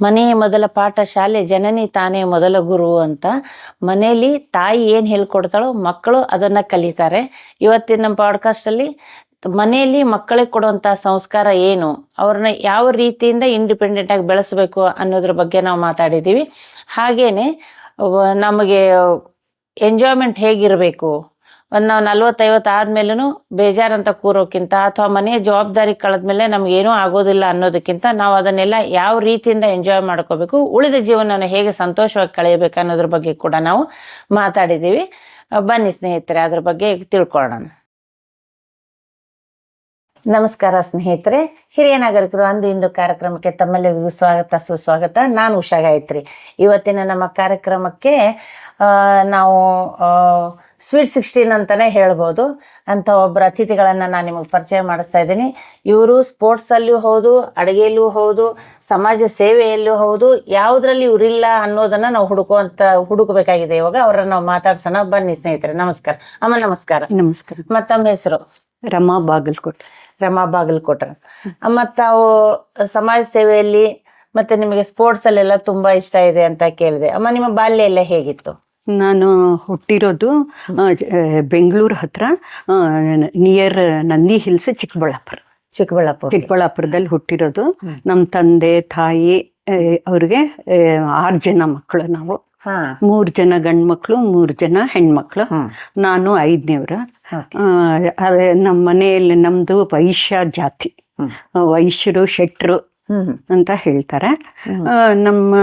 ಮನೆಯೇ ಮೊದಲ ಪಾಠ ಶಾಲೆ, ಜನನಿ ತಾನೇ ಮೊದಲ ಗುರು ಅಂತ. ಮನೆಯಲ್ಲಿ ತಾಯಿ ಏನು ಹೇಳ್ಕೊಡ್ತಾಳೋ ಮಕ್ಕಳು ಅದನ್ನ ಕಲಿತಾರೆ. ಇವತ್ತಿನ ನಮ್ಮ ಪಾಡ್ಕಾಸ್ಟಲ್ಲಿ ಮನೆಯಲ್ಲಿ ಮಕ್ಕಳಿಗೆ ಕೊಡುವಂಥ ಸಂಸ್ಕಾರ ಏನು, ಅವ್ರನ್ನ ಯಾವ ರೀತಿಯಿಂದ ಇಂಡಿಪೆಂಡೆಂಟ್ ಆಗಿ ಬೆಳೆಸಬೇಕು ಅನ್ನೋದ್ರ ಬಗ್ಗೆ ನಾವು ಮಾತಾಡಿದ್ದೀವಿ. ಹಾಗೇನೆ ನಮಗೆ ಎಂಜಾಯ್ಮೆಂಟ್ ಹೇಗಿರಬೇಕು, ಒಂದು ನಾವು 40-50 ಆದ್ಮೇಲೂ ಬೇಜಾರಂತ ಕೂರೋಕ್ಕಿಂತ ಅಥವಾ ಮನೆಯ ಜವಾಬ್ದಾರಿ ಕಳೆದ್ಮೇಲೆ ನಮ್ಗೇನೂ ಆಗೋದಿಲ್ಲ ಅನ್ನೋದಕ್ಕಿಂತ ನಾವು ಅದನ್ನೆಲ್ಲ ಯಾವ ರೀತಿಯಿಂದ ಎಂಜಾಯ್ ಮಾಡ್ಕೋಬೇಕು, ಉಳಿದ ಜೀವನನ ಹೇಗೆ ಸಂತೋಷವಾಗಿ ಕಳೆಯಬೇಕು ಅನ್ನೋದ್ರ ಬಗ್ಗೆ ಕೂಡ ನಾವು ಮಾತಾಡಿದ್ದೀವಿ. ಬನ್ನಿ ಸ್ನೇಹಿತರೆ, ಅದ್ರ ಬಗ್ಗೆ ತಿಳ್ಕೊಳ್ಳೋಣ. ನಮಸ್ಕಾರ ಸ್ನೇಹಿತರೆ, ಹಿರಿಯ ನಾಗರಿಕರು ಅಂದು ಇಂದು ಕಾರ್ಯಕ್ರಮಕ್ಕೆ ತಮ್ಮೆಲ್ಲರಿಗೂ ಸ್ವಾಗತ ಸುಸ್ವಾಗತ. ನಾನು ಉಷಾ ಗಾಯತ್ರಿ. ಇವತ್ತಿನ ನಮ್ಮ ಕಾರ್ಯಕ್ರಮಕ್ಕೆ ನಾವು ಸ್ವೀಟ್ 16 ಅಂತಾನೆ ಹೇಳ್ಬೋದು ಅಂತ ಒಬ್ಬರು ಅತಿಥಿಗಳನ್ನು ನಾನು ನಿಮಗೆ ಪರಿಚಯ ಮಾಡಿಸ್ತಾ ಇದ್ದೀನಿ. ಇವರು ಸ್ಪೋರ್ಟ್ಸಲ್ಲೂ ಹೌದು, ಅಡುಗೆಯಲ್ಲೂ ಹೌದು, ಸಮಾಜ ಸೇವೆಯಲ್ಲೂ ಹೌದು, ಯಾವುದ್ರಲ್ಲಿ ಇವರಿಲ್ಲ ಅನ್ನೋದನ್ನು ನಾವು ಹುಡುಕಬೇಕಾಗಿದೆ. ಇವಾಗ ಅವರನ್ನು ನಾವು ಮಾತಾಡ್ಸೋಣ. ಬನ್ನಿ ಸ್ನೇಹಿತರೆ. ನಮಸ್ಕಾರ ಅಮ್ಮ. ನಮಸ್ಕಾರ. ನಮಸ್ಕಾರ. ಮತ್ತು ತಮ್ಮ ಹೆಸರು? ರಮಾ ಬಾಗಲಕೋಟೆ. ರಮಾ ಬಾಗಲಕೋಟೆ. ಮತ್ತು ತಾವು ಸಮಾಜ ಸೇವೆಯಲ್ಲಿ ಮತ್ತು ನಿಮಗೆ ಸ್ಪೋರ್ಟ್ಸಲ್ಲೆಲ್ಲ ತುಂಬ ಇಷ್ಟ ಇದೆ ಅಂತ ಕೇಳಿದೆ. ಅಮ್ಮ, ನಿಮ್ಮ ಬಾಲ್ಯ ಎಲ್ಲ ಹೇಗಿತ್ತು? ನಾನು ಹುಟ್ಟಿರೋದು ಬೆಂಗಳೂರು ಹತ್ರ, ನಿಯರ್ ನಂದಿ ಹಿಲ್ಸ್, ಚಿಕ್ಕಬಳ್ಳಾಪುರದಲ್ಲಿ ಹುಟ್ಟಿರೋದು. ನಮ್ಮ ತಂದೆ ತಾಯಿ ಅವ್ರಿಗೆ 6 ಜನ ಮಕ್ಕಳು. ನಾವು 3 ಜನ ಗಂಡು ಮಕ್ಕಳು, 3 ಜನ ಹೆಣ್ಮಕ್ಳು. ನಾನು 5ನೇವ್ರ. ನಮ್ಮ ಮನೆಯಲ್ಲಿ ನಮ್ದು ವೈಶ್ಯ ಜಾತಿ, ವೈಶ್ಯರು ಶೆಟ್ರು ಅಂತ ಹೇಳ್ತಾರೆ. ನಮ್ಮ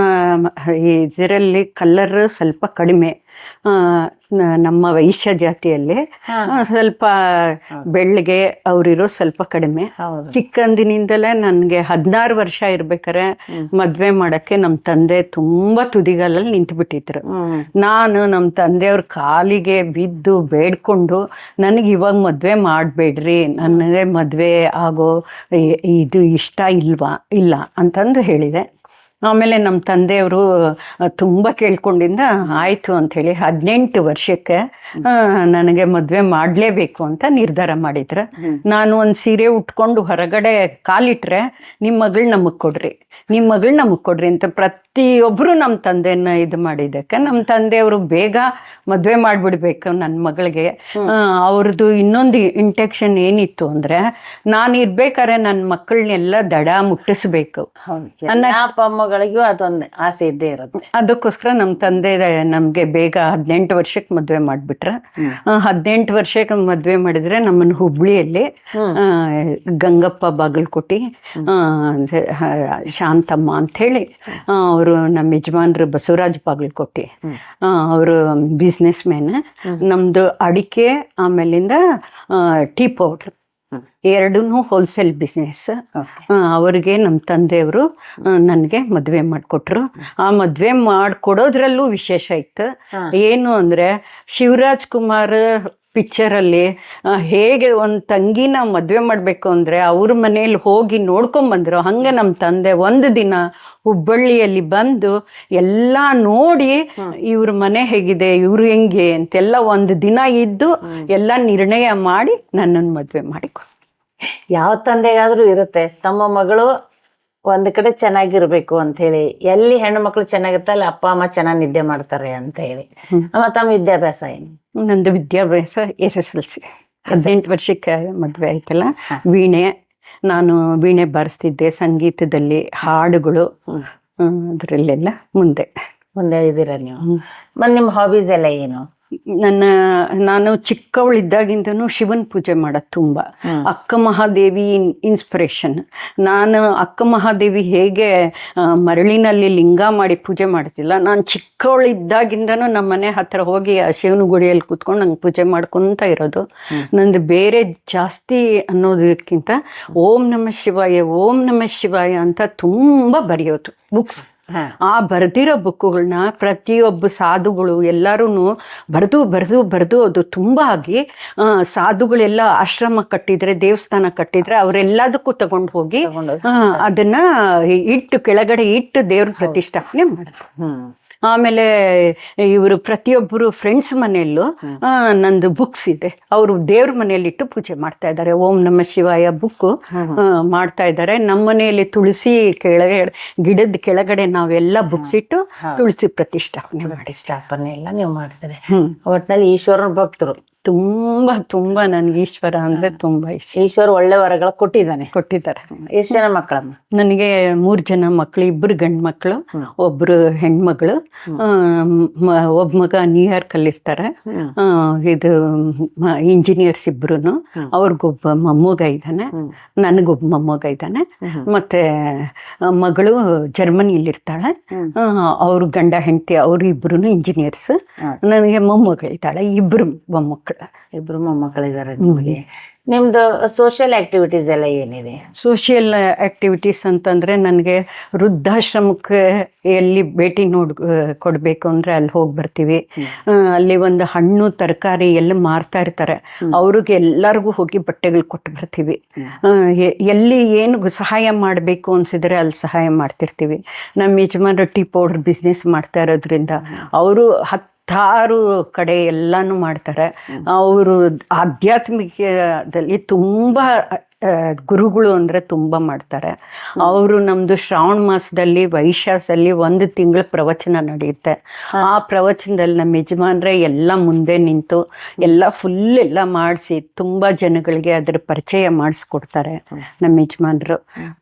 ಇದರಲ್ಲಿ ಕಲ್ಲರ್ ಸ್ವಲ್ಪ ಕಡಿಮೆ. ನಮ್ಮ ವೈಶ್ಯ ಜಾತಿಯಲ್ಲಿ ಸ್ವಲ್ಪ ಬೆಳ್ಳಗೆ ಅವರಿರೋ ಸ್ವಲ್ಪ ಕಡಿಮೆ. ಚಿಕ್ಕಂದಿನಿಂದಲೇ ನನಗೆ 16 ವರ್ಷ ಇರ್ಬೇಕಾರೆ ಮದ್ವೆ ಮಾಡಕ್ಕೆ ನಮ್ಮ ತಂದೆ ತುಂಬಾ ತುದಿಗಾಲಲ್ಲಿ ನಿಂತುಬಿಟ್ಟಿದ್ರು. ನಾನು ನಮ್ಮ ತಂದೆಯವ್ರ ಕಾಲಿಗೆ ಬಿದ್ದು ಬೇಡ್ಕೊಂಡು, ನನಗೆ ಇವಾಗ ಮದ್ವೆ ಮಾಡಬೇಡ್ರಿ, ನನಗೆ ಮದ್ವೆ ಆಗೋ ಇದು ಇಷ್ಟ ಇಲ್ಲ ಅಂತಂದು ಹೇಳಿದೆ. ಆಮೇಲೆ ನಮ್ಮ ತಂದೆಯವರು ತುಂಬ ಕೇಳ್ಕೊಂಡಿಂದ ಆಯಿತು ಅಂಥೇಳಿ 18 ವರ್ಷಕ್ಕೆ ನನಗೆ ಮದುವೆ ಮಾಡಲೇಬೇಕು ಅಂತ ನಿರ್ಧಾರ ಮಾಡಿದ್ರು. ನಾನು ಒಂದು ಸೀರೆ ಉಟ್ಕೊಂಡು ಹೊರಗಡೆ ಕಾಲಿಟ್ರೆ, ನಿಮ್ಮ ಮಗಳು ನಮಗೆ ಕೊಡ್ರಿ ಅಂತ ಪ್ರತಿಯೊಬ್ಬರು ನಮ್ಮ ತಂದೆನ ಇದು ಮಾಡಿದ್ದಕ್ಕೆ ನಮ್ಮ ತಂದೆಯವರು ಬೇಗ ಮದುವೆ ಮಾಡಿಬಿಡ್ಬೇಕು ನನ್ನ ಮಗಳಿಗೆ. ಅವ್ರದ್ದು ಇನ್ನೊಂದು ಇಂಟೆನ್ಷನ್ ಏನಿತ್ತು ಅಂದರೆ, ನಾನು ಇರ್ಬೇಕಾದ್ರೆ ನನ್ನ ಮಕ್ಕಳನ್ನೆಲ್ಲ ದಡ ಮುಟ್ಟಿಸ್ಬೇಕು ಮಗಳಿಗೂ ಅದೊಂದು ಆಸೆ ಇದ್ದೇ ಇರುತ್ತೆ. ಅದಕ್ಕೋಸ್ಕರ ನಮ್ಮ ತಂದೆ ನಮಗೆ ಬೇಗ 18 ವರ್ಷಕ್ಕೆ ಮದುವೆ ಮಾಡಿಬಿಟ್ರೆ. 18 ವರ್ಷಕ್ಕೆ ಮದುವೆ ಮಾಡಿದ್ರೆ ನಮ್ಮನ್ನು ಹುಬ್ಳಿಯಲ್ಲಿ ಗಂಗಪ್ಪ ಬಾಗಲಕೋಟೆ, ಶಾಂತಮ್ಮ ಅಂಥೇಳಿ ಅವರು ನಮ್ಮ ಯಜಮಾನ್ರು ಬಸವರಾಜ್ ಬಾಗಲಕೋಟೆ, ಅವರು ಬಿಸ್ನೆಸ್ ಮ್ಯಾನ್. ನಮ್ಮದು ಅಡಿಕೆ ಆಮೇಲಿಂದ ಟೀ ಪೌಡ್ರ್, 2 ಹೋಲ್ಸೇಲ್ ಬಿಸ್ನೆಸ್. ಅವರಿಗೆ ನಮ್ಮ ತಂದೆಯವರು ನನಗೆ ಮದುವೆ ಮಾಡಿಕೊಟ್ರು. ಆ ಮದುವೆ ಮಾಡಿಕೊಡೋದ್ರಲ್ಲೂ ವಿಶೇಷ ಇತ್ತು. ಏನು ಅಂದರೆ, ಶಿವರಾಜ್ ಕುಮಾರ್ ಪಿಕ್ಚರಲ್ಲಿ ಹೇಗೆ ಒಂದು ತಂಗಿನ ಮದುವೆ ಮಾಡಬೇಕು ಅಂದರೆ ಅವ್ರ ಮನೇಲಿ ಹೋಗಿ ನೋಡ್ಕೊಂಬಂದ್ರು, ಹಂಗೆ ನಮ್ಮ ತಂದೆ ಒಂದು ದಿನ ಹುಬ್ಬಳ್ಳಿಯಲ್ಲಿ ಬಂದು ಎಲ್ಲ ನೋಡಿ, ಇವ್ರ ಮನೆ ಹೇಗಿದೆ, ಇವ್ರು ಹೆಂಗೆ ಅಂತೆಲ್ಲ ಒಂದು ದಿನ ಇದ್ದು ಎಲ್ಲ ನಿರ್ಣಯ ಮಾಡಿ ನನ್ನನ್ನು ಮದುವೆ ಮಾಡಿಕೊಟ್ರು. ಯಾವ ತಂದೆಗಾದ್ರೂ ಇರುತ್ತೆ ತಮ್ಮ ಮಗಳು ಒಂದು ಕಡೆ ಚೆನ್ನಾಗಿರ್ಬೇಕು ಅಂತ ಹೇಳಿ. ಎಲ್ಲಿ ಹೆಣ್ಣು ಮಕ್ಕಳು ಚೆನ್ನಾಗಿರ್ತಾರೆ ಅಲ್ಲಿ ಅಪ್ಪ ಅಮ್ಮ ಚೆನ್ನಾಗಿ ನಿದ್ದೆ ಮಾಡ್ತಾರೆ ಅಂತ ಹೇಳಿ. ಅಮ್ಮ, ತಮ್ಮ ವಿದ್ಯಾಭ್ಯಾಸ ಏನು? ನಂದು ವಿದ್ಯಾಭ್ಯಾಸ SSLC. 18 ವರ್ಷಕ್ಕೆ ಮದುವೆ ಆಯ್ತಲ್ಲ. ನಾನು ವೀಣೆ ಬಾರಿಸ್ತಿದ್ದೆ, ಸಂಗೀತದಲ್ಲಿ ಹಾಡುಗಳು, ಅದರಲ್ಲೆಲ್ಲ ಮುಂದೆ ಇದ್ದೀರಾ ನೀವು. ಮತ್ತು ನಿಮ್ಮ ಹಾಬೀಸ್ ಎಲ್ಲ ಏನು? ನಾನು ಚಿಕ್ಕವಳಿದ್ದಾಗಿಂದನೂ ಶಿವನ್ ಪೂಜೆ ಮಾಡೋದು ತುಂಬ. ಅಕ್ಕ ಮಹಾದೇವಿ ಇನ್ಸ್ಪಿರೇಷನ್. ನಾನು ಅಕ್ಕ ಮಹಾದೇವಿ ಹೇಗೆ ಮರಳಿನಲ್ಲಿ ಲಿಂಗ ಮಾಡಿ ಪೂಜೆ ಮಾಡ್ತಿಲ್ಲ, ನಾನು ಚಿಕ್ಕವಳಿದ್ದಾಗಿಂದನೂ ನಮ್ಮ ಮನೆ ಹತ್ರ ಹೋಗಿ ಆ ಶಿವನ ಗುಡಿಯಲ್ಲಿ ಕೂತ್ಕೊಂಡು ನಂಗೆ ಪೂಜೆ ಮಾಡ್ಕೊತ ಇರೋದು. ನಂದು ಬೇರೆ ಜಾಸ್ತಿ ಅನ್ನೋದಕ್ಕಿಂತ ಓಂ ನಮಃ ಶಿವಾಯ ಅಂತ ತುಂಬ ಬರೆಯೋದು. ಬುಕ್ಸ್ ಆ ಬರ್ದಿರೋ ಬುಕ್ಕುಗಳನ್ನ ಪ್ರತಿಯೊಬ್ಬ ಸಾಧುಗಳು ಎಲ್ಲರೂ ಬರೆದು ಅದು ತುಂಬ ಆಗಿ ಸಾಧುಗಳೆಲ್ಲ ಆಶ್ರಮ ಕಟ್ಟಿದ್ರೆ, ದೇವಸ್ಥಾನ ಕಟ್ಟಿದ್ರೆ ಅವರೆಲ್ಲದಕ್ಕೂ ತಗೊಂಡು ಹೋಗಿ ಅದನ್ನ ಕೆಳಗಡೆ ಇಟ್ಟು ದೇವ್ರ ಪ್ರತಿಷ್ಠಾಪನೆ ಮಾಡಿದ್ರು. ಆಮೇಲೆ ಇವರು ಪ್ರತಿಯೊಬ್ಬರು ಫ್ರೆಂಡ್ಸ್ ಮನೆಯಲ್ಲೂ ನಂದು ಬುಕ್ಸ್ ಇದೆ, ಅವರು ದೇವ್ರ ಮನೆಯಲ್ಲಿ ಇಟ್ಟು ಪೂಜೆ ಮಾಡ್ತಾ ಇದ್ದಾರೆ. ಓಂ ನಮ ಶಿವಾಯ ಬುಕ್ಕು ಮಾಡ್ತಾ ಇದ್ದಾರೆ. ನಮ್ಮ ಮನೆಯಲ್ಲಿ ತುಳಸಿ ಗಿಡದ ಕೆಳಗಡೆ ನಾವೆಲ್ಲ ಬುಕ್ಸ್ ಇಟ್ಟು ತುಳಸಿ ಪ್ರತಿಷ್ಠಾಪನೆ ಎಲ್ಲ ನೀವು ಮಾಡ್ತಾರೆ. ಒಟ್ಟಿನಲ್ಲಿ ಈಶ್ವರನ ಭಕ್ತರು. ತುಂಬಾ ನನ್ಗೆ ಈಶ್ವರ ಅಂದ್ರೆ ತುಂಬಾ ಇಷ್ಟ. ಈಶ್ವರ ಒಳ್ಳೆ ವರಗಳು ಕೊಟ್ಟಿದ್ದಾರೆ. ಎಷ್ಟು ಜನ ಮಕ್ಕಳಮ್ಮ? ನನಗೆ 3 ಜನ ಮಕ್ಕಳು, 2 ಗಂಡು ಮಕ್ಕಳು, ಒಬ್ರು ಹೆಣ್ಮಗಳು. ಒಬ್ಬ ಮಗ ನ್ಯೂಯಾರ್ಕ್ ಅಲ್ಲಿ ಇರ್ತಾರೆ, ಇದು ಇಂಜಿನಿಯರ್ಸ್ ಇಬ್ರು. ಅವ್ರಿಗೊಬ್ಬ ಮೊಮ್ಮಗ ಇದ್ದಾನೆ, ನನಗೊಬ್ಬ ಮೊಮ್ಮಗ ಇದ್ದಾನೆ. ಮತ್ತೆ ಮಗಳು ಜರ್ಮನಿಯಲ್ಲಿ ಇರ್ತಾಳೆ, ಅವ್ರ ಗಂಡ ಹೆಂಡತಿ ಅವ್ರು ಇಬ್ರು ಇಂಜಿನಿಯರ್ಸ್. ನನಗೆ ಮೊಮ್ಮಗಳಿದ್ದಾಳೆ, 2 ಮೊಮ್ಮಕ್ಕಳು. 2 ಮೊಮ್ಮಕ್ಕಳಿದ್ದಾರೆ ನಿಮಗೆ. ನಿಮ್ದು ಸೋಷಿಯಲ್ ಆಕ್ಟಿವಿಟೀಸ್ ಎಲ್ಲ ಏನಿದೆ? ಸೋಷಿಯಲ್ ಆಕ್ಟಿವಿಟೀಸ್ ಅಂತಂದ್ರೆ ನನಗೆ ವೃದ್ಧಾಶ್ರಮಕ್ಕೆ ಎಲ್ಲಿ ಭೇಟಿ ಕೊಡ್ಬೇಕು ಅಂದ್ರೆ ಅಲ್ಲಿ ಹೋಗಿ ಬರ್ತೀವಿ. ಅಲ್ಲಿ ಒಂದು ಹಣ್ಣು ತರಕಾರಿ ಎಲ್ಲ ಮಾರ್ತಾ ಇರ್ತಾರೆ, ಅವ್ರಿಗೆ ಎಲ್ಲರಿಗೂ ಹೋಗಿ ಬಟ್ಟೆಗಳು ಕೊಟ್ಟು ಬರ್ತೀವಿ. ಎಲ್ಲಿ ಏನು ಸಹಾಯ ಮಾಡಬೇಕು ಅನ್ಸಿದ್ರೆ ಅಲ್ಲಿ ಸಹಾಯ ಮಾಡ್ತಿರ್ತೀವಿ. ನಮ್ಮ ಯಜಮಾನರು ಟೀ ಪೌಡರ್ ಬಿಸ್ನೆಸ್ ಮಾಡ್ತಾ ಇರೋದ್ರಿಂದ ಅವರು 10 ಕಡೆ ಎಲ್ಲಾನು ಮಾಡ್ತಾರೆ. ಅವರು ಆಧ್ಯಾತ್ಮಿಕದಲ್ಲಿ ತುಂಬ ಗುರುಗಳು ಅಂದರೆ ತುಂಬ ಮಾಡ್ತಾರೆ. ಅವರು ನಮ್ಮದು ಶ್ರಾವಣ ಮಾಸದಲ್ಲಿ ವೈಶಾಖದಲ್ಲಿ 1 ತಿಂಗಳ ಪ್ರವಚನ ನಡೆಯುತ್ತೆ. ಆ ಪ್ರವಚನದಲ್ಲಿ ನಮ್ಮ ಯಜಮಾನ್ರೆ ಎಲ್ಲ ಮುಂದೆ ನಿಂತು ಎಲ್ಲ ಮಾಡಿಸಿ ತುಂಬ ಜನಗಳಿಗೆ ಅದರ ಪರಿಚಯ ಮಾಡಿಸ್ಕೊಡ್ತಾರೆ. ನಮ್ಮ ಯಜಮಾನ್ರು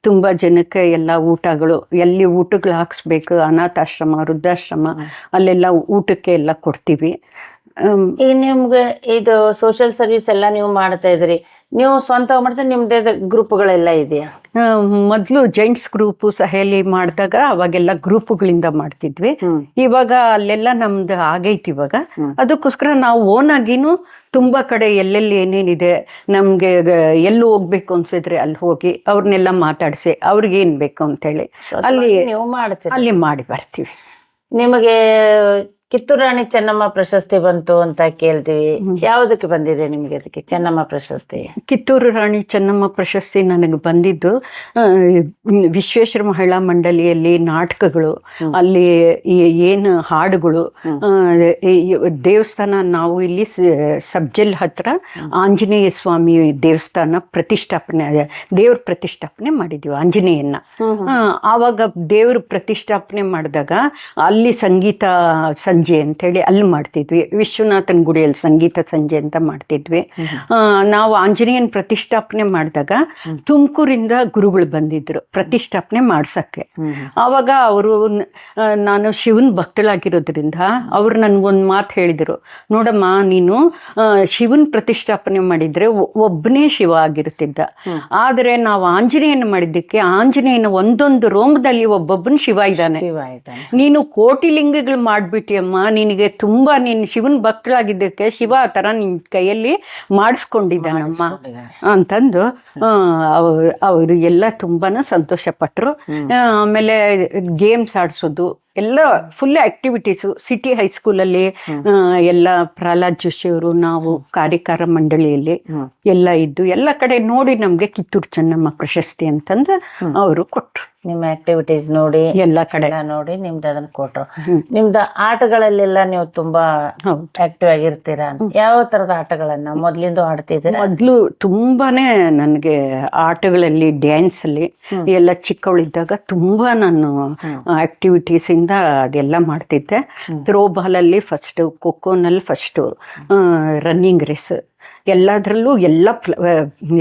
ತುಂಬ ಜನಕ್ಕೆ ಎಲ್ಲ ಊಟಗಳು, ಎಲ್ಲಿ ಊಟಗಳು ಹಾಕ್ಸ್ಬೇಕು, ಅನಾಥಾಶ್ರಮ, ವೃದ್ಧಾಶ್ರಮ, ಅಲ್ಲೆಲ್ಲ ಊಟಕ್ಕೆ ಎಲ್ಲ ಕೊಡ್ತೀವಿ. ಈಗ ನಿಮ್ಗೆ ಇದು ಸೋಷಿಯಲ್ ಸರ್ವಿಸ್ ಎಲ್ಲ ನೀವು ಮಾಡ್ತಾ ಇದ್ರಿ, ನೀವು ಸ್ವಂತ ಮಾಡ್ತಾರೆ, ನಿಮ್ದೇ ಗ್ರೂಪ್ಗಳೆಲ್ಲ ಇದೆಯಾ? ಮೊದಲು ಜೆಂಟ್ಸ್ ಗ್ರೂಪು ಸಹೇಲಿ ಮಾಡಿದಾಗ ಅವಾಗೆಲ್ಲ ಗ್ರೂಪ್ಗಳಿಂದ ಮಾಡ್ತಿದ್ವಿ. ಇವಾಗ ಅಲ್ಲೆಲ್ಲ ನಮ್ದು ಆಗೈತಿ ಇವಾಗ. ಅದಕ್ಕೋಸ್ಕರ ನಾವು ಓನ್ ಆಗಿನೂ ತುಂಬಾ ಕಡೆ ಎಲ್ಲೆಲ್ಲಿ ಏನೇನಿದೆ, ನಮ್ಗೆ ಎಲ್ಲಿ ಹೋಗ್ಬೇಕು ಅನ್ಸಿದ್ರೆ ಅಲ್ಲಿ ಹೋಗಿ ಅವ್ರನ್ನೆಲ್ಲ ಮಾತಾಡಿಸಿ ಅವ್ರಿಗೆ ಏನ್ ಬೇಕು ಅಂತೇಳಿ ಅಲ್ಲಿ ಮಾಡಿ ಬರ್ತೀವಿ. ನಿಮಗೆ ಕಿತ್ತೂರು ರಾಣಿ ಚೆನ್ನಮ್ಮ ಪ್ರಶಸ್ತಿ ಬಂತು ಅಂತ ಕೇಳ್ತೀವಿ, ಯಾವುದಕ್ಕೆ ಬಂದಿದೆ ನಿಮಗೆ ಅದಕ್ಕೆ ಚೆನ್ನಮ್ಮ ಪ್ರಶಸ್ತಿ? ಕಿತ್ತೂರು ರಾಣಿ ಚೆನ್ನಮ್ಮ ಪ್ರಶಸ್ತಿ ನನಗೆ ಬಂದಿದ್ದು ವಿಶ್ವೇಶ್ವರ ಮಹಿಳಾ ಮಂಡಳಿಯಲ್ಲಿ ನಾಟಕಗಳು, ಅಲ್ಲಿ ಏನು ಹಾಡುಗಳು, ದೇವಸ್ಥಾನ ನಾವು ಇಲ್ಲಿ ಸಬ್ಜೆಲ್ ಹತ್ರ ಆಂಜನೇಯ ಸ್ವಾಮಿ ದೇವಸ್ಥಾನ ದೇವ್ರ ಪ್ರತಿಷ್ಠಾಪನೆ ಮಾಡಿದ್ವಿ ಆಂಜನೇಯನ್ನ. ಆವಾಗ ದೇವ್ರ ಪ್ರತಿಷ್ಠಾಪನೆ ಮಾಡಿದಾಗ ಅಲ್ಲಿ ಸಂಗೀತ ಸಂಜೆ ಅಂತೇಳಿ ಅಲ್ಲಿ ಮಾಡ್ತಿದ್ವಿ. ವಿಶ್ವನಾಥನ್ ಗುಡಿಯಲ್ಲಿ ಸಂಗೀತ ಸಂಜೆ ಅಂತ ಮಾಡ್ತಿದ್ವಿ. ನಾವು ಆಂಜನೇಯನ್ ಪ್ರತಿಷ್ಠಾಪನೆ ಮಾಡಿದಾಗ ತುಮಕೂರಿಂದ ಗುರುಗಳು ಬಂದಿದ್ರು ಪ್ರತಿಷ್ಠಾಪನೆ ಮಾಡ್ಸಕ್ಕೆ. ಆವಾಗ ಅವರು, ನಾನು ಶಿವನ್ ಭಕ್ತಳಾಗಿರೋದ್ರಿಂದ ಅವ್ರು ನನ್ಗೊಂದು ಮಾತು ಹೇಳಿದರು, ನೋಡಮ್ಮ ನೀನು ಶಿವನ್ ಪ್ರತಿಷ್ಠಾಪನೆ ಮಾಡಿದ್ರೆ ಒಬ್ಬನೇ ಶಿವ ಆಗಿರ್ತಿದ್ದ, ಆದರೆ ನಾವು ಆಂಜನೇಯನ ಮಾಡಿದ್ದಕ್ಕೆ ಆಂಜನೇಯನ ಒಂದೊಂದು ರೋಮದಲ್ಲಿ ಒಬ್ಬೊಬ್ಬನ ಶಿವ ಇದ್ದಾನೆ. ನೀನು ಕೋಟಿ ಲಿಂಗಗಳು ಮಾಡ್ಬಿಟ್ಟಿಯಮ್ಮ, ನಿನಗೆ ತುಂಬಾ ನೀನು ಶಿವನ್ ಭಕ್ತರಾಗಿದ್ದಕ್ಕೆ ಶಿವ ಆ ಥರ ನಿನ್ನ ಕೈಯಲ್ಲಿ ಮಾಡಿಸ್ಕೊಂಡಿದ್ದಾನಮ್ಮ ಅಂತಂದು ಅವರು ಎಲ್ಲ ತುಂಬಾನು ಸಂತೋಷ ಪಟ್ರು. ಆಮೇಲೆ ಗೇಮ್ಸ್ ಆಡಿಸೋದು ಎಲ್ಲ ಫುಲ್ ಆಕ್ಟಿವಿಟೀಸು. ಸಿಟಿ ಹೈಸ್ಕೂಲಲ್ಲಿ ಎಲ್ಲ ಪ್ರಹ್ಲಾದ್ ಜೋಶಿ ಅವರು, ನಾವು ಕಾರ್ಯಕಾರ ಮಂಡಳಿಯಲ್ಲಿ ಎಲ್ಲ ಇದ್ದು ಎಲ್ಲ ಕಡೆ ನೋಡಿ ನಮ್ಗೆ ಕಿತ್ತೂರು ಚೆನ್ನಮ್ಮ ಪ್ರಶಸ್ತಿ ಅಂತಂದು ಅವರು ಕೊಟ್ರು. ನಿಮ್ಮ ಆಕ್ಟಿವಿಟೀಸ್ ನೋಡಿ ಎಲ್ಲ ಕಡೆ ನೋಡಿ ನಿಮ್ದು ಅದನ್ನ ಕೊಟ್ರು. ನಿಮ್ದು ಆಟಗಳಲ್ಲೆಲ್ಲ ನೀವು ತುಂಬಾ ಆಕ್ಟಿವ್ ಆಗಿರ್ತೀರಾ. ಯಾವ ತರದ ಆಟಗಳನ್ನ ಮೊದ್ಲಿಂದ ಆಡ್ತಿದ್ದೀರಾ? ಮೊದ್ಲು ತುಂಬಾನೇ ನನಗೆ ಆಟಗಳಲ್ಲಿ, ಡ್ಯಾನ್ಸ್ ಅಲ್ಲಿ ಎಲ್ಲ ಚಿಕ್ಕವಳಿದ್ದಾಗ ತುಂಬಾ ನಾನು ಆಕ್ಟಿವಿಟೀಸ್ ಇಂದ ಅದೆಲ್ಲ ಮಾಡ್ತಿದ್ದೆ. ಥ್ರೋ ಬಾಲ್ ಅಲ್ಲಿ ಫಸ್ಟ್, ಖೋಖೋನಲ್ಲಿ ಫಸ್ಟ್, ರನ್ನಿಂಗ್ ರೇಸ್ ಎಲ್ಲದರಲ್ಲೂ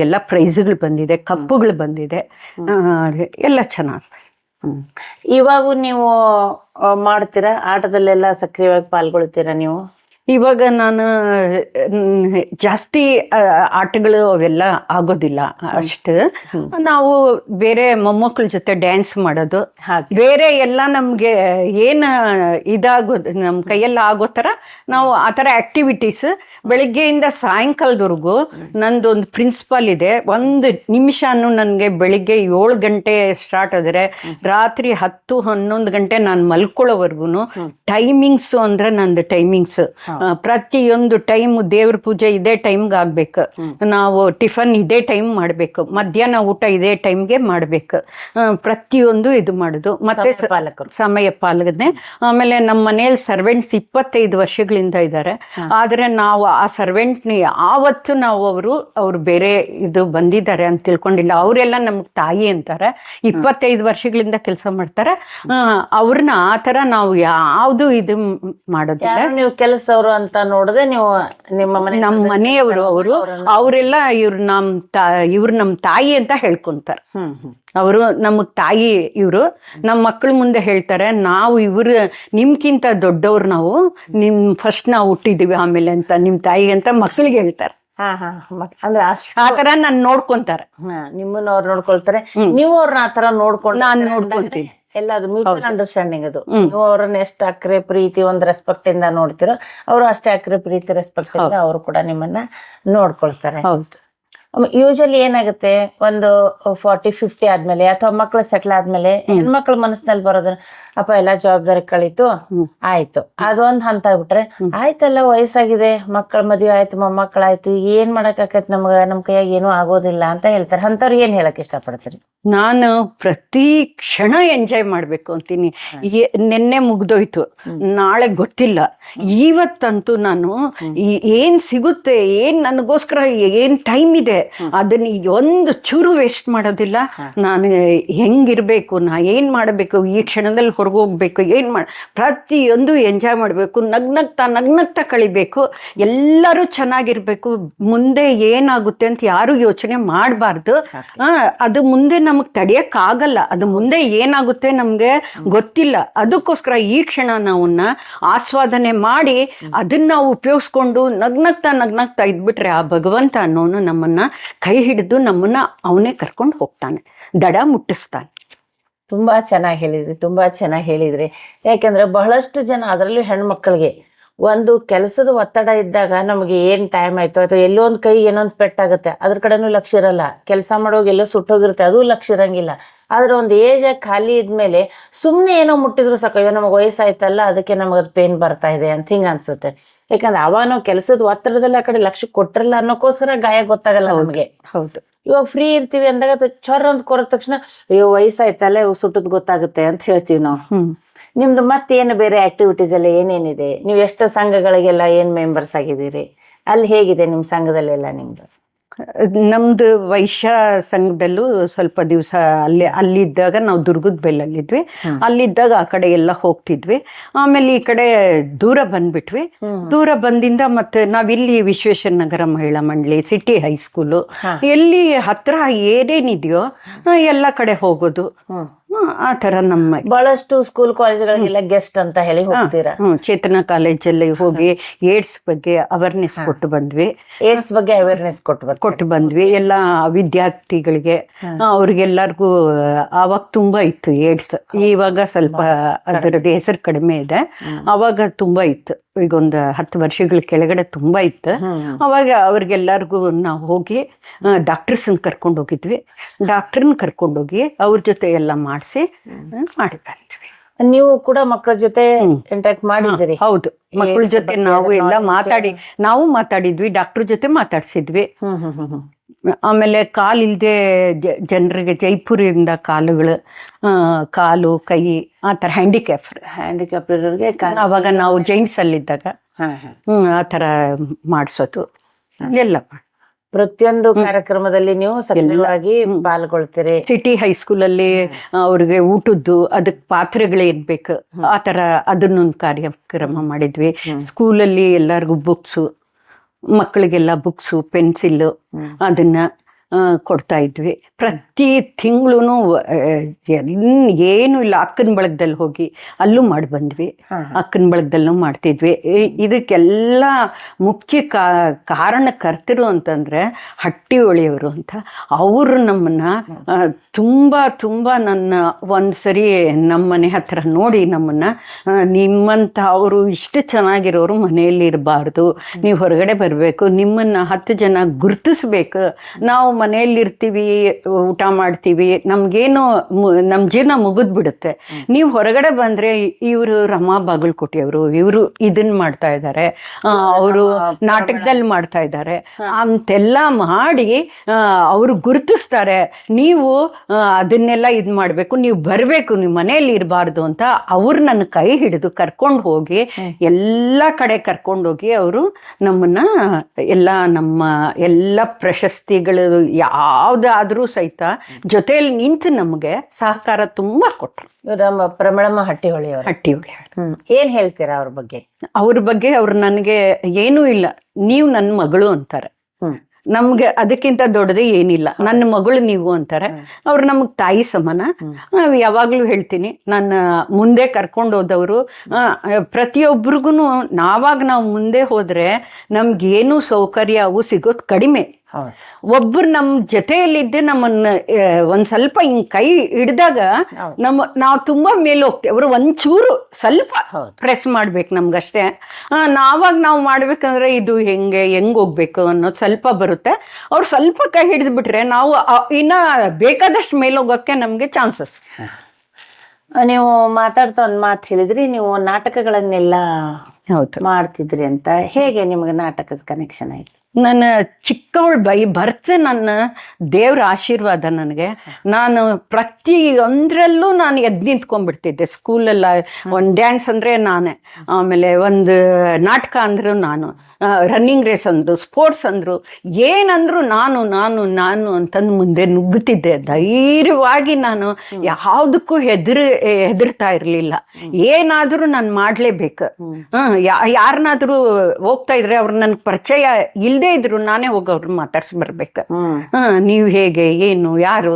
ಎಲ್ಲ ಪ್ರೈಸ್ಗಳು ಬಂದಿದೆ, ಕಪ್ಪುಗಳು ಬಂದಿದೆ, ಎಲ್ಲ ಚೆನ್ನಾಗಿ. ಇವಾಗ ನೀವು ಮಾಡ್ತೀರಾ ಆಟದಲ್ಲೆಲ್ಲ ಸಕ್ರಿಯವಾಗಿ ಪಾಲ್ಗೊಳ್ತೀರಾ ನೀವು? ಇವಾಗ ನಾನು ಜಾಸ್ತಿ ಆಟಗಳು ಅವೆಲ್ಲ ಆಗೋದಿಲ್ಲ ಅಷ್ಟು. ನಾವು ಬೇರೆ ಮೊಮ್ಮಕ್ಕಳ ಜೊತೆ ಡ್ಯಾನ್ಸ್ ಮಾಡೋದು, ಬೇರೆ ಎಲ್ಲ ನಮ್ಗೆ ಏನ್ ಇದಾಗೋದು ನಮ್ ಕೈಯೆಲ್ಲ ಆಗೋ ತರ ನಾವು ಆ ತರ ಆಕ್ಟಿವಿಟೀಸ್ ಬೆಳಿಗ್ಗೆಯಿಂದ ಸಾಯಂಕಾಲದವರೆಗೂ. ನಂದೊಂದು ಪ್ರಿನ್ಸಿಪಲ್ ಇದೆ, 1 ನಿಮಿಷನೂ ನನಗೆ ಬೆಳಿಗ್ಗೆ 7 ಗಂಟೆ ಸ್ಟಾರ್ಟ್ ಆದ್ರೆ ರಾತ್ರಿ 10-11 ಗಂಟೆ ನಾನು ಮಲ್ಕೊಳ್ಳೋವರೆಗೂ ಟೈಮಿಂಗ್ಸ್ ಅಂದ್ರೆ ನಂದು ಟೈಮಿಂಗ್ಸ್. ಪ್ರತಿಯೊಂದು ಟೈಮ್ ದೇವ್ರ ಪೂಜೆ ಇದೇ ಟೈಮ್ಗೆ ಆಗ್ಬೇಕು, ನಾವು ಟಿಫನ್ ಇದೇ ಟೈಮ್ ಮಾಡ್ಬೇಕು, ಮಧ್ಯಾಹ್ನ ಊಟ ಇದೇ ಟೈಮ್ಗೆ ಮಾಡ್ಬೇಕು, ಪ್ರತಿಯೊಂದು ಇದು ಮಾಡುದು. ಮತ್ತೆ ಸಮಯ ಪಾಲನೆ. ಆಮೇಲೆ ನಮ್ಮ ಮನೆಯಲ್ಲಿ ಸರ್ವೆಂಟ್ಸ್ 25 ವರ್ಷಗಳಿಂದ ಇದ್ದಾರೆ. ಆದ್ರೆ ನಾವು ಆ ಸರ್ವೆಂಟ್ನ ಯಾವತ್ತು ನಾವು ಅವ್ರು ಬೇರೆ ಇದು ಬಂದಿದ್ದಾರೆ ಅಂತ ತಿಳ್ಕೊಂಡಿಲ್ಲ. ಅವರೆಲ್ಲ ನಮ್ಗೆ ತಾಯಿ ಅಂತಾರೆ. 25 ವರ್ಷಗಳಿಂದ ಕೆಲಸ ಮಾಡ್ತಾರೆ. ಅವ್ರನ್ನ ಆ ತರ ನಾವು ಯಾವ್ದು ಇದು ಮಾಡೋದಿಲ್ಲ. ನೀವು ಕೆಲಸದವರು ಅಂತ ನೋಡದೆ ನೀವು ನಮ್ಮ ಮನೆಯವರು ಅವರೆಲ್ಲ ಇವ್ರು ನಮ್ ತಾಯಿ ಅಂತ ಹೇಳ್ಕೊಂತಾರೆ. ಅವರು ನಮಗ್ ತಾಯಿ. ಇವರು ನಮ್ಮ ಮಕ್ಕಳ ಮುಂದೆ ಹೇಳ್ತಾರೆ, ನಾವು ನಿಮ್ಗಿಂತ ದೊಡ್ಡವ್ರು, ನಾವು ಫಸ್ಟ್ ನಾವು ಹುಟ್ಟಿದೀವಿ ಆಮೇಲೆ ಅಂತ ನಿಮ್ ತಾಯಿ ಅಂತ ಮಕ್ಕಳಿಗೆ ಹೇಳ್ತಾರೆ. ಅಂದ್ರೆ ಆತರ ನಾನು ನೋಡ್ಕೊಂತಾರೆ. ನಿಮ್ಮನ್ನ ಅವ್ರು ನೋಡ್ಕೊಳ್ತಾರೆ, ನೀವು ಅವ್ರನ್ನ ಆತರ ನಾನು ನೋಡ್ಕೊಂತೀನಿ. ಎಲ್ಲ ಅದು ಮ್ಯೂಚುವಲ್ ಅಂಡರ್ಸ್ಟ್ಯಾಂಡಿಂಗ್. ಅದು ನೀವು ಅವ್ರನ್ನ ಎಷ್ಟು ಅಕ್ರೆ ಪ್ರೀತಿ ಒಂದು ರೆಸ್ಪೆಕ್ಟ್ ಇಂದ ನೋಡ್ತಿರೋ, ಅವರು ಅಷ್ಟೇ ಅಕ್ರೆ ಪ್ರೀತಿ ರೆಸ್ಪೆಕ್ಟ್ ಇಂದ ಅವರು ಕೂಡ ನಿಮ್ಮನ್ನ ನೋಡ್ಕೊಳ್ತಾರೆ. ಹೌದು. ಯೂಶಲಿ ಏನಾಗುತ್ತೆ, ಒಂದು 40-50 ಆದ್ಮೇಲೆ ಅಥವಾ ಮಕ್ಳು ಸೆಟ್ಲ್ ಆದ್ಮೇಲೆ ಹೆಣ್ಮಕ್ಳ ಮನಸ್ಸಿನಲ್ಲಿ ಬರೋದ್ರ, ಅಪ್ಪ ಎಲ್ಲಾ ಜವಾಬ್ದಾರಿ ಕಳೀತು, ಆಯ್ತು, ಅದೊಂದ್ ಹಂತ ಆಗ್ಬಿಟ್ರೆ ಆಯ್ತಲ್ಲ, ವಯಸ್ಸಾಗಿದೆ, ಮಕ್ಕಳ ಮದ್ವೆ ಆಯ್ತು, ಮೊಮ್ಮಕ್ಕಳಾಯ್ತು, ಏನ್ ಮಾಡಕ್ ಆಕೈತಿ, ನಮ್ ಕೈಯಾಗ ಏನೂ ಆಗೋದಿಲ್ಲ ಅಂತ ಹೇಳ್ತಾರೆ. ಅಂತವ್ರು ಏನ್ ಹೇಳಕ್ ಇಷ್ಟಪಡ್ತೀರಿ? ನಾನು ಪ್ರತಿ ಕ್ಷಣ ಎಂಜಾಯ್ ಮಾಡ್ಬೇಕು ಅಂತೀನಿ. ನಿನ್ನೆ ಮುಗ್ದೋಯ್ತು, ನಾಳೆ ಗೊತ್ತಿಲ್ಲ. ಇವತ್ತಂತೂ ನಾನು ಏನ್ ಸಿಗುತ್ತೆ, ಏನ್ ನನಗೋಸ್ಕರ ಏನ್ ಟೈಮ್ ಇದೆ, ಅದನ್ನ ಒಂದು ಚೂರು ವೇಸ್ಟ್ ಮಾಡೋದಿಲ್ಲ. ನಾನು ಹೆಂಗಿರ್ಬೇಕು, ನಾ ಏನ್ ಮಾಡಬೇಕು, ಈ ಕ್ಷಣದಲ್ಲಿ ಹೊರಗೋಗ್ಬೇಕು, ಪ್ರತಿಯೊಂದು ಎಂಜಾಯ್ ಮಾಡ್ಬೇಕು, ನಗ್ನಗ್ತಾ ಕಳಿಬೇಕು. ಎಲ್ಲರೂ ಚೆನ್ನಾಗಿರ್ಬೇಕು. ಮುಂದೆ ಏನಾಗುತ್ತೆ ಅಂತ ಯಾರು ಯೋಚನೆ ಮಾಡಬಾರ್ದು. ಅದು ಮುಂದೆ ನಮಗ್ ತಡೆಯಕ್ಕಾಗಲ್ಲ. ಅದು ಮುಂದೆ ಏನಾಗುತ್ತೆ ನಮ್ಗೆ ಗೊತ್ತಿಲ್ಲ. ಅದಕ್ಕೋಸ್ಕರ ಈ ಕ್ಷಣ ನಾವನ್ನ ಆಸ್ವಾದನೆ ಮಾಡಿ ಅದನ್ನ ನಾವು ಉಪಯೋಗಿಸ್ಕೊಂಡು ನಗ್ನಗ್ತಾ ಇದ್ಬಿಟ್ರೆ ಆ ಭಗವಂತ ಅನ್ನೋನು ನಮ್ಮನ್ನ ಕೈ ಹಿಡಿದು ನಮ್ಮನ್ನ ಅವನೇ ಕರ್ಕೊಂಡು ಹೋಗ್ತಾನೆ, ದಡ ಮುಟ್ಟಿಸ್ತಾನೆ. ತುಂಬಾ ಚೆನ್ನಾಗಿ ಹೇಳಿದ್ರಿ. ಯಾಕೆಂದ್ರೆ ಬಹಳಷ್ಟು ಜನ, ಅದರಲ್ಲೂ ಹೆಣ್ಮಕ್ಳಿಗೆ, ಒಂದು ಕೆಲಸದ ಒತ್ತಡ ಇದ್ದಾಗ ನಮಗೆ ಏನ್ ಟೈಮ್ ಆಯ್ತು ಅಥವಾ ಎಲ್ಲೋ ಒಂದ್ ಕೈ ಏನೊಂದು ಪೆಟ್ಟಾಗುತ್ತೆ, ಅದ್ರ ಕಡೆನೂ ಲಕ್ಷ್ಯ ಇರಲ್ಲ. ಕೆಲಸ ಮಾಡೋವಾಗ ಎಲ್ಲೋ ಸುಟ್ಟೋಗಿರುತ್ತೆ, ಅದು ಲಕ್ಷ್ಯ ಇರಂಗಿಲ್ಲ. ಆದ್ರೆ ಒಂದು ಏಜ್ ಖಾಲಿ ಇದ್ಮೇಲೆ ಸುಮ್ನೆ ಏನೋ ಮುಟ್ಟಿದ್ರು ಸಾಕು, ಅಯ್ಯೋ ನಮಗೆ ವಯಸ್ಸಾಯ್ತಲ್ಲ, ಅದಕ್ಕೆ ನಮಗದು ಪೇನ್ ಬರ್ತಾ ಇದೆ ಅಂತ ಹಿಂಗ ಅನ್ಸುತ್ತೆ. ಯಾಕಂದ್ರೆ ಅವಾಗ ನಾವು ಕೆಲಸದ ಒತ್ತಡದಲ್ಲಿ ಆ ಕಡೆ ಲಕ್ಷ್ಯ ಕೊಟ್ಟಿರಲ್ಲ ಅನ್ನೋಕ್ಕೋಸ್ಕರ ಗಾಯ ಗೊತ್ತಾಗಲ್ಲ ನಮಗೆ. ಹೌದು. ಇವಾಗ ಫ್ರೀ ಇರ್ತೀವಿ ಅಂದಾಗ ಚೊರ್ ಅಂತ ಕೊರದ ತಕ್ಷಣ ಅಯ್ಯೋ ವಯಸ್ಸಾಯ್ತಲ್ಲ, ಸುಟ್ಟದ್ ಗೊತ್ತಾಗುತ್ತೆ ಅಂತ ಹೇಳ್ತೀವಿ ನಾವು. ನಿಮ್ದು ಮತ್ತೇನು ಬೇರೆ ಆಕ್ಟಿವಿಟೀಸ್ ಎಲ್ಲ ಏನೇನಿದೆ? ನೀವು ಎಷ್ಟು ಸಂಘಗಳಿಗೆಲ್ಲ ಏನ್ ಮೆಂಬರ್ಸ್ ಆಗಿದ್ದೀರಿ? ಅಲ್ಲಿ ಹೇಗಿದೆ ನಿಮ್ ಸಂಘದಲ್ಲೆಲ್ಲ ನಿಮ್ದು? ನಮ್ದು ವೈಶ್ಯ ಸಂಘದಲ್ಲೂ ಸ್ವಲ್ಪ ದಿವಸ ಅಲ್ಲಿದ್ದಾಗ ನಾವು ದುರ್ಗದ ಬೆಲ್ಲಲ್ಲಿದ್ವಿ. ಅಲ್ಲಿದ್ದಾಗ ಆ ಕಡೆ ಎಲ್ಲ ಹೋಗ್ತಿದ್ವಿ. ಆಮೇಲೆ ಈ ಕಡೆ ದೂರ ಬಂದ್ಬಿಟ್ವಿ. ದೂರ ಬಂದಿಂದ ಮತ್ತೆ ನಾವಿಲ್ಲಿ ವಿಶ್ವೇಶ್ವರ ನಗರ ಮಹಿಳಾ ಮಂಡಳಿ, ಸಿಟಿ ಹೈಸ್ಕೂಲು, ಎಲ್ಲಿ ಹತ್ರ ಏನೇನಿದೆಯೋ ಎಲ್ಲ ಕಡೆ ಹೋಗೋದು. ಆ ತರ ನಮ್ಮ ಬಹಳಷ್ಟು ಸ್ಕೂಲ್ ಕಾಲೇಜ್ಗಳಿಗೆಲ್ಲ ಗೆಸ್ಟ್ ಅಂತ ಹೇಳಿ ಹೋಗ್ತೀರಾ? ಚೇತನ ಕಾಲೇಜಲ್ಲಿ ಹೋಗಿ ಏಡ್ಸ್ ಬಗ್ಗೆ ಅವೇರ್ನೆಸ್ ಕೊಟ್ಟು ಬಂದ್ವಿ. ಏಡ್ಸ್ ಬಗ್ಗೆ ಅವೇರ್ನೆಸ್ ಕೊಟ್ಟು ಬಂದ್ವಿ ಎಲ್ಲ ವಿದ್ಯಾರ್ಥಿಗಳಿಗೆ. ಅವ್ರಿಗೆಲ್ಲರಿಗೂ ಅವಾಗ ತುಂಬಾ ಇತ್ತು ಏಡ್ಸ್. ಇವಾಗ ಸ್ವಲ್ಪ ಅದರದ್ದು ಹೆಸರು ಕಡಿಮೆ ಇದೆ. ಅವಾಗ ತುಂಬಾ ಇತ್ತು. ಈಗ ಒಂದು 10 ವರ್ಷಗಳ ಕೆಳಗಡೆ ತುಂಬಾ ಇತ್ತು. ಅವಾಗ ಅವ್ರಿಗೆಲ್ಲರಿಗೂ ನಾವು ಹೋಗಿ ಡಾಕ್ಟರ್ಸನ್ನ ಕರ್ಕೊಂಡು ಹೋಗಿದ್ವಿ. ಡಾಕ್ಟರ್ನ ಕರ್ಕೊಂಡೋಗಿ ಅವ್ರ ಜೊತೆ ಎಲ್ಲ ಮಾಡಿಸಿ ಮಾಡಿ ಬಂದ್ವಿ. ನೀವು ಕೂಡ ಮಕ್ಕಳ ಜೊತೆ ಇಂಟ್ರಾಕ್ಟ್ ಮಾಡಿದ್ದೀರಿ? ಹೌದು, ಮಕ್ಕಳ ಜೊತೆ ನಾವು ಎಲ್ಲ ಮಾತಾಡಿದ್ವಿ. ಡಾಕ್ಟರ್ ಜೊತೆ ಮಾತಾಡ್ಸಿದ್ವಿ. ಆಮೇಲೆ ಕಾಲಿಲ್ದೆ ಜನರಿಗೆ ಜೈಪುರಿಂದ ಕಾಲು ಕೈ ಆ ಥರ ಹ್ಯಾಂಡಿಕ್ಯಾಪ್ ಇರೋರಿಗೆ ಅವಾಗ ನಾವು ಜೈನ್ಸ್ ಅಲ್ಲಿದ್ದಾಗ ಆ ಥರ ಮಾಡಿಸೋದು ಎಲ್ಲ. ಪ್ರತಿಯೊಂದು ಕಾರ್ಯಕ್ರಮದಲ್ಲಿ ನೀವು ಸಕ್ರಿಯವಾಗಿ ಪಾಲ್ಗೊಳ್ತೀರಿ. ಸಿಟಿ ಹೈಸ್ಕೂಲಲ್ಲಿ ಅವ್ರಿಗೆ ಊಟದ್ದು ಅದಕ್ಕೆ ಪಾತ್ರೆಗಳೇನ್ಬೇಕು ಆ ಥರ ಅದನ್ನೊಂದು ಕಾರ್ಯಕ್ರಮ ಮಾಡಿದ್ವಿ. ಸ್ಕೂಲಲ್ಲಿ ಎಲ್ಲರಿಗೂ ಬುಕ್ಸು, ಮಕ್ಕಳಿಗೆಲ್ಲ ಬುಕ್ಸು, ಪೆನ್ಸಿಲ್ಲು ಅದನ್ನ ಕೊಡ್ತಾ ಇದ್ವಿ. ಪ್ರತಿ ತಿಂಗಳು ಏನು ಇಲ್ಲ, ಅಕ್ಕನ ಬಳಗದಲ್ಲಿ ಹೋಗಿ ಅಲ್ಲೂ ಮಾಡಿ ಬಂದ್ವಿ. ಅಕ್ಕನ ಬಳಗದಲ್ಲೂ ಮಾಡ್ತಿದ್ವಿ. ಇದಕ್ಕೆಲ್ಲ ಮುಖ್ಯ ಕಾರಣಕರ್ತರು ಅಂತಂದರೆ ಹಟ್ಟಿ ಹೊಳೆಯವರು ಅಂತ. ಅವರು ನಮ್ಮನ್ನು ತುಂಬ ನನ್ನ ಒಂದು ಸರಿ ನಮ್ಮ ಮನೆ ಹತ್ರ ನೋಡಿ ನಮ್ಮನ್ನು, ನಿಮ್ಮಂಥ ಅವರು ಇಷ್ಟು ಚೆನ್ನಾಗಿರೋರು ಮನೆಯಲ್ಲಿ ಇರಬಾರ್ದು, ನೀವು ಹೊರಗಡೆ ಬರಬೇಕು, ನಿಮ್ಮನ್ನು 10 ಜನ ಗುರ್ತಿಸ್ಬೇಕು. ನಾವು ಮನೆಯಲ್ಲಿರ್ತೀವಿ, ಊಟ ಮಾಡ್ತೀವಿ, ನಮಗೇನು ನಮ್ಮ ಜೀವನ ಮುಗಿದ್ಬಿಡುತ್ತೆ. ನೀವು ಹೊರಗಡೆ ಬಂದರೆ ಇವರು ರಮಾ ಬಾಗಲಕೋಟೆಯವರು, ಇವರು ಇದನ್ನು ಮಾಡ್ತಾ ಇದ್ದಾರೆ, ಅವರು ನಾಟಕದಲ್ಲಿ ಮಾಡ್ತಾ ಇದ್ದಾರೆ ಅಂತೆಲ್ಲ ಮಾಡಿ ಅವರು ಗುರುತಿಸ್ತಾರೆ. ನೀವು ಅದನ್ನೆಲ್ಲ ಇದು ಮಾಡಬೇಕು, ನೀವು ಬರಬೇಕು, ನೀವು ಮನೆಯಲ್ಲಿ ಇರಬಾರ್ದು ಅಂತ ಅವ್ರು ನನ್ನ ಕೈ ಹಿಡಿದು ಕರ್ಕೊಂಡು ಹೋಗಿ ಎಲ್ಲ ಕಡೆ ಕರ್ಕೊಂಡೋಗಿ ಅವರು ನಮ್ಮನ್ನ ನಮ್ಮ ಎಲ್ಲ ಪ್ರಶಸ್ತಿಗಳು ಯಾವುದಾದ್ರೂ ಸಹಿತ ಜೊತೆಯಲ್ಲಿ ನಿಂತು ನಮಗೆ ಸಹಕಾರ ತುಂಬಾ ಕೊಟ್ಟರು. ಪ್ರಮಳಮ್ಮ ಹಟ್ಟಿಹೊಳೆಯವರು. ಏನ್ ಹೇಳ್ತೀರಾ ಅವ್ರ ಬಗ್ಗೆ? ಅವ್ರು ನನಗೆ ಏನೂ ಇಲ್ಲ, ನೀವು ನನ್ನ ಮಗಳು ಅಂತಾರೆ. ನಮ್ಗೆ ಅದಕ್ಕಿಂತ ದೊಡ್ಡದೇ ಏನಿಲ್ಲ, ನನ್ನ ಮಗಳು ನೀವು ಅಂತಾರೆ. ಅವ್ರು ನಮಗೆ ತಾಯಿ ಸಮಾನ. ಯಾವಾಗ್ಲೂ ಹೇಳ್ತೀನಿ, ನನ್ನ ಮುಂದೆ ಕರ್ಕೊಂಡು ಹೋದವರು ಪ್ರತಿಯೊಬ್ಬರಿಗೂ ನಾವು ಮುಂದೆ ಹೋದ್ರೆ ನಮ್ಗೇನು ಸೌಕರ್ಯ ಅವು ಸಿಗೋದು ಕಡಿಮೆ. ಒಬ್ಬರು ನಮ್ಮ ಜೊತೆಯಲ್ಲಿದ್ದೆ ನಮ್ಮನ್ನ ಒಂದ್ ಸ್ವಲ್ಪ ಹಿಂಗ್ ಕೈ ಹಿಡ್ದಾಗ ನಾವು ತುಂಬಾ ಮೇಲೆ ಹೋಗ್ತೇವೆ. ಅವರು ಒಂಚೂರು ಸ್ವಲ್ಪ ಪ್ರೆಸ್ ಮಾಡ್ಬೇಕು ನಮ್ಗಷ್ಟೇ. ನಾವು ಮಾಡ್ಬೇಕಂದ್ರೆ ಇದು ಹೆಂಗ್ ಹೋಗ್ಬೇಕು ಅನ್ನೋದು ಸ್ವಲ್ಪ ಬರುತ್ತೆ. ಅವ್ರು ಸ್ವಲ್ಪ ಕೈ ಹಿಡಿದು ಬಿಟ್ರೆ ನಾವು ಇನ್ನ ಬೇಕಾದಷ್ಟು ಮೇಲೆ ಹೋಗೋಕ್ಕೆ ನಮ್ಗೆ ಚಾನ್ಸಸ್. ನೀವು ಮಾತಾಡ್ತಾ ಒಂದ್ ಮಾತು ಹೇಳಿದ್ರಿ, ನೀವು ನಾಟಕಗಳನ್ನೆಲ್ಲ ಮಾಡ್ತಿದ್ರಿ ಅಂತ. ಹೇಗೆ ನಿಮ್ಗೆ ನಾಟಕದ ಕನೆಕ್ಷನ್ ಆಯ್ತು? ನನ್ನ ಚಿಕ್ಕವಳು ಬರ್ತೆ ನನ್ನ ದೇವ್ರ ಆಶೀರ್ವಾದ ನನಗೆ. ನಾನು ಪ್ರತಿಯೊಂದರಲ್ಲೂ ನಾನು ಎದ್ದು ನಿಂತ್ಕೊಂಡ್ಬಿಡ್ತಿದ್ದೆ. ಸ್ಕೂಲೆಲ್ಲ ಒಂದು ಡ್ಯಾನ್ಸ್ ಅಂದರೆ ನಾನೇ, ಆಮೇಲೆ ಒಂದು ನಾಟಕ ಅಂದರು ನಾನು, ರನ್ನಿಂಗ್ ರೇಸ್ ಅಂದರು, ಸ್ಪೋರ್ಟ್ಸ್ ಅಂದರು, ಏನಂದ್ರು ನಾನು ಅಂತಂದು ಮುಂದೆ ನುಗ್ಗುತ್ತಿದ್ದೆ. ಧೈರ್ಯವಾಗಿ ನಾನು ಯಾವುದಕ್ಕೂ ಹೆದರ್ತಾ ಇರಲಿಲ್ಲ. ಏನಾದರೂ ನಾನು ಮಾಡಲೇಬೇಕು. ಯಾರನ್ನಾದರೂ ಹೋಗ್ತಾ ಇದ್ರೆ ಅವ್ರು ನನಗೆ ಪರಿಚಯ ಇಲ್ದೇ ಇದ್ರು ನಾನೇ ಹೋಗಿ ಅವ್ರನ್ನ ಮಾತಾಡ್ಸಿ ಬರ್ಬೇಕು. ನೀವು ಹೇಗೆ, ಏನು, ಯಾರು,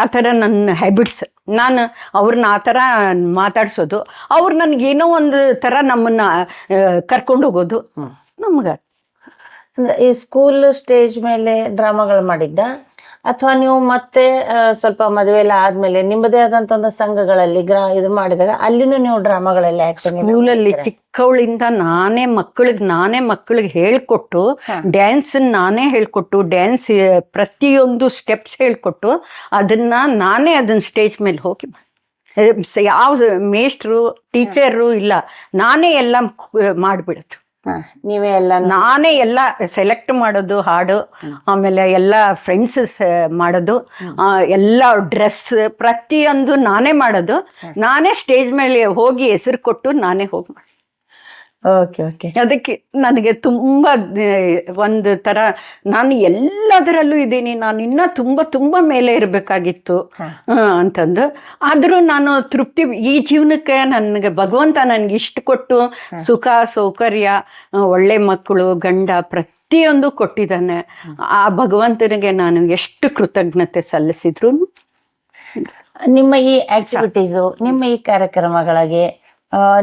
ಆ ಥರ ನನ್ನ ಹ್ಯಾಬಿಟ್ಸ್. ನಾನು ಅವ್ರನ್ನ ಆ ಥರ ಮಾತಾಡ್ಸೋದು, ಅವ್ರು ನನಗೇನೋ ಒಂದು ಥರ ನಮ್ಮನ್ನ ಕರ್ಕೊಂಡು ಹೋಗೋದು ನಮ್ಗೆ. ಈ ಸ್ಕೂಲ್ ಸ್ಟೇಜ್ ಮೇಲೆ ಡ್ರಾಮಾಗಳು ಮಾಡಿದ್ದ, ಅಥವಾ ನೀವು ಮತ್ತೆ ಸ್ವಲ್ಪ ಮದುವೆ ಎಲ್ಲ ಆದ್ಮೇಲೆ ನಿಮ್ಮದೇ ಆದಂತ ಒಂದು ಸಂಘಗಳಲ್ಲಿ ಇದು ಮಾಡಿದಾಗ ಅಲ್ಲಿನೂ ನೀವು ಡ್ರಾಮಾಗಳಲ್ಲಿ ಆಕ್ಟಿಂಗ್? ಸ್ಕೂಲಲ್ಲಿ ಚಿಕ್ಕವಳಿಂದ ನಾನೇ ಮಕ್ಕಳಿಗೆ ಹೇಳ್ಕೊಟ್ಟು, ಡ್ಯಾನ್ಸ್ ನಾನೇ ಹೇಳ್ಕೊಟ್ಟು, ಡ್ಯಾನ್ಸ್ ಪ್ರತಿಯೊಂದು ಸ್ಟೆಪ್ಸ್ ಹೇಳ್ಕೊಟ್ಟು ಅದನ್ನ ಸ್ಟೇಜ್ ಮೇಲೆ ಹೋಗಿ, ಯಾವ ಮೇಸ್ಟ್ರು ಟೀಚರು ಇಲ್ಲ, ನಾನೇ ಎಲ್ಲ ಮಾಡಿಬಿಡೋದು. ನಾನೇ ಎಲ್ಲ ಸೆಲೆಕ್ಟ್ ಮಾಡೋದು, ಹಾಡು, ಆಮೇಲೆ ಎಲ್ಲ ಫ್ರೆಂಡ್ಸ್ ಮಾಡೋದು, ಎಲ್ಲ ಡ್ರೆಸ್ ಪ್ರತಿಯೊಂದು ನಾನೇ ಮಾಡೋದು. ನಾನೇ ಸ್ಟೇಜ್ ಮೇಲೆ ಹೋಗಿ ಹೆಸರು ಕೊಟ್ಟು ನಾನೇ ಹೋಗಿ ಮಾಡಿ. ಅದಕ್ಕೆ ನನಗೆ ತುಂಬ ಒಂದು ಥರ, ನಾನು ಎಲ್ಲದರಲ್ಲೂ ಇದ್ದೀನಿ, ನಾನು ಇನ್ನೂ ತುಂಬ ಮೇಲೆ ಇರಬೇಕಾಗಿತ್ತು ಅಂತಂದು. ಆದರೂ ನಾನು ತೃಪ್ತಿ, ಈ ಜೀವನಕ್ಕೆ ನನಗೆ ಭಗವಂತ ನನಗೆ ಇಷ್ಟು ಕೊಟ್ಟು ಸುಖ ಸೌಕರ್ಯ, ಒಳ್ಳೆ ಮಕ್ಕಳು, ಗಂಡ, ಪ್ರತಿಯೊಂದು ಕೊಟ್ಟಿದ್ದಾನೆ. ಆ ಭಗವಂತನಿಗೆ ನಾನು ಎಷ್ಟು ಕೃತಜ್ಞತೆ ಸಲ್ಲಿಸಿದ್ರು. ನಿಮ್ಮ ಈ ಆಕ್ಟಿವಿಟೀಸು, ನಿಮ್ಮ ಈ ಕಾರ್ಯಕ್ರಮಗಳಿಗೆ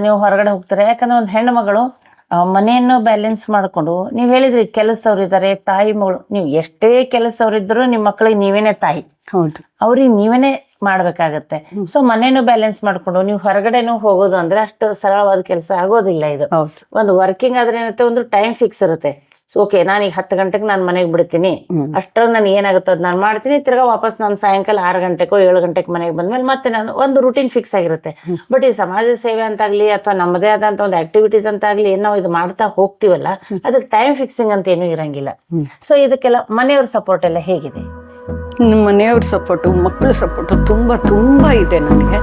ನೀವು ಹೊರಗಡೆ ಹೋಗ್ತಾರೆ, ಯಾಕಂದ್ರೆ ಒಂದು ಹೆಣ್ಣು ಮಗಳು ಮನೆಯನ್ನು ಬ್ಯಾಲೆನ್ಸ್ ಮಾಡಿಕೊಂಡು, ನೀವು ಹೇಳಿದ್ರಿ ಕೆಲಸವ್ರಿದ್ದಾರೆ, ತಾಯಿ ಮಗಳು, ನೀವು ಎಷ್ಟೇ ಕೆಲಸವ್ರಿದ್ರು ನಿಮ್ಮ ಮಕ್ಕಳಿಗೆ ನೀವೇನೆ ತಾಯಿ. ಹೌದು, ಅವ್ರಿಗೆ ನೀವೇನೆ ಮಾಡ್ಬೇಕಾಗತ್ತೆ. ಸೊ ಮನೇನು ಬ್ಯಾಲೆನ್ಸ್ ಮಾಡ್ಕೊಂಡು ನೀವು ಹೊರಗಡೆನೂ ಹೋಗೋದು ಅಂದ್ರೆ ಅಷ್ಟು ಸರಳವಾದ ಕೆಲಸ ಆಗೋದಿಲ್ಲ ಇದು. ಒಂದು ವರ್ಕಿಂಗ್ ಆದ್ರೆ ಏನತ್ತೆ, ಒಂದು ಟೈಮ್ ಫಿಕ್ಸ್ ಇರುತ್ತೆ. ಓಕೆ, ನಾನೀಗ 10 ಗಂಟೆಗೆ ನಾನು ಮನೆಗೆ ಬಿಡ್ತೀನಿ, ಅಷ್ಟ್ರಾಗ ನಾನು ಏನಾಗುತ್ತೋ ಅದು ನಾನು ಮಾಡ್ತೀನಿ, ತಿರ್ಗಾ ವಾಪಸ್ ನಾನು ಸಾಯಂಕಾಲ 6 ಗಂಟೆಗೋ 7 ಗಂಟೆಗೆ ಮನೆಗೆ ಬಂದ್ಮೇಲೆ ಮತ್ತೆ ನಾನು ಒಂದು ರೂಟೀನ್ ಫಿಕ್ಸ್ ಆಗಿರುತ್ತೆ. ಬಟ್ ಈ ಸಮಾಜ ಸೇವೆ ಅಂತಾಗ್ಲಿ ಅಥವಾ ನಮ್ಮದೇ ಆದಂತ ಒಂದು ಆಕ್ಟಿವಿಟೀಸ್ ಅಂತ ಆಗ್ಲಿ ಏನ್ ನಾವು ಇದು ಮಾಡ್ತಾ ಹೋಗ್ತೀವಲ್ಲ, ಅದಕ್ಕೆ ಟೈಮ್ ಫಿಕ್ಸಿಂಗ್ ಅಂತ ಏನೂ ಇರಂಗಿಲ್ಲ. ಸೊ ಇದಕ್ಕೆಲ್ಲ ಮನೆಯವ್ರ ಸಪೋರ್ಟ್ ಎಲ್ಲ ಹೇಗಿದೆ? ಮನೆಯವ್ರ ಸಪೋರ್ಟು, ಮಕ್ಕಳ ಸಪೋರ್ಟು ತುಂಬ ಇದೆ ನನಗೆ.